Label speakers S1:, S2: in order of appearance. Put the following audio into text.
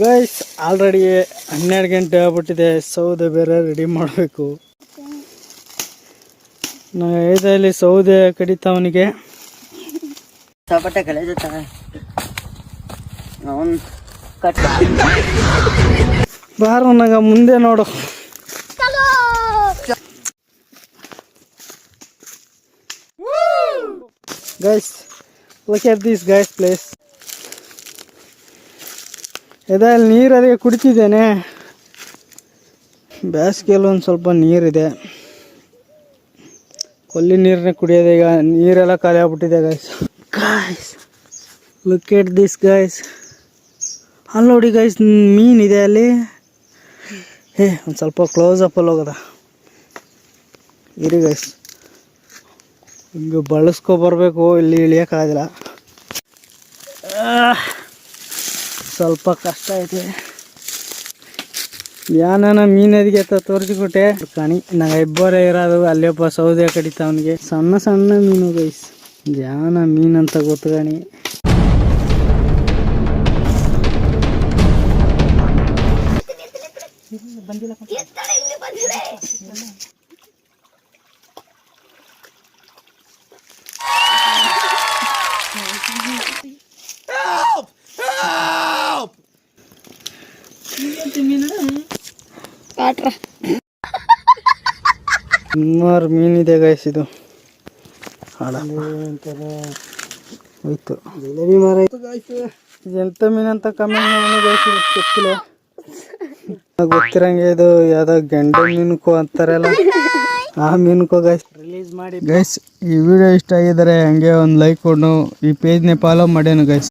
S1: Guys already 12 ಗಂಟೆ ಆಗ್ಬಿಟ್ಟಿದೆ. ಸೌದೆ ಬೇರೆ ರೆಡಿ ಮಾಡಬೇಕು. ಇದರಲ್ಲಿ ಸೌದೆ ಕಡಿತಾವನಿಗೆ
S2: ಸಪಟ ಕಳೆ
S1: ಬಾರನಾಗ ಮುಂದೆ ನೋಡು. Guys look at this guys place. ಇದರಲ್ಲಿ ನೀರಲ್ಲಿ ಕುಡಿತಿದ್ದೇನೆ. ಬೇಸಿಗೆಯಲ್ಲಿ ಒಂದು ಸ್ವಲ್ಪ ನೀರಿದೆ. ಕೊಲ್ಲಿ ನೀರನ್ನೇ ಕುಡಿಯೋದು. ಈಗ ನೀರೆಲ್ಲ ಖಾಲಿ ಆಗ್ಬಿಟ್ಟಿದೆ guys. Guys look at this guys. ಅಲ್ಲಿ ನೋಡಿ ಗೈಸ್ ಮೀನಿದೆ ಅಲ್ಲಿ. ಒಂದು ಸ್ವಲ್ಪ ಕ್ಲೋಸ್ ಅಪ್ಪಲ್ಲಿ ಹೋಗದ ಇರಿ ಗೈಸ್. ಹಿಂಗೆ ಬಳಸ್ಕೊಬರ್ಬೇಕು. ಇಲ್ಲಿ ಇಳಿಯೋಕ್ಕಾಗಲ್ಲ, ಸ್ವಲ್ಪ ಕಷ್ಟ ಐತೆ. ಯಾನ ಮೀನದಿಗೆ ತೋರಿಸಿಕೊಟ್ಟೆ ಕಣಿ. ನಂಗೆ ಇಬ್ಬರೇ ಇರೋದು. ಅಲ್ಲೊಬ್ಬ ಸೌದೆ ಕಡಿತಾವನಿಗೆ. ಸಣ್ಣ ಸಣ್ಣ ಮೀನು ಗೈಸ್. ಯಾನ ಮೀನಂತ ಗೊತ್ತು ಕಣಿ. ಸುಮಾರು ಮೀನಿದೆ ಗೈಸ್. ಇದು ಹೋಯ್ತು ಎಂತ ಮೀನಂತ ಕಮೆಂಟ್ ಮಾಡಿ ಗೈಸ್. ಗೊತ್ತಿಲ್ಲ, ಗೊತ್ತಿರಂಗೆ ಇದು ಯಾವ್ದೋ ಗಂಡೆ ಮೀನುಕೋ ಅಂತಾರಲ್ಲ, ಆ ಮೀನುಕೋ ಗೈಸ್. ರಿಲೀಸ್ ಮಾಡಿ ಗೈಸ್. ಈ ವಿಡಿಯೋ ಇಷ್ಟ ಆಗಿದರೆ ಹಂಗೆ ಒಂದು ಲೈಕ್ ಕೊಡು. ಈ ಪೇಜ್ನ ಫಾಲೋ ಮಾಡೇನು ಗೈಸ್.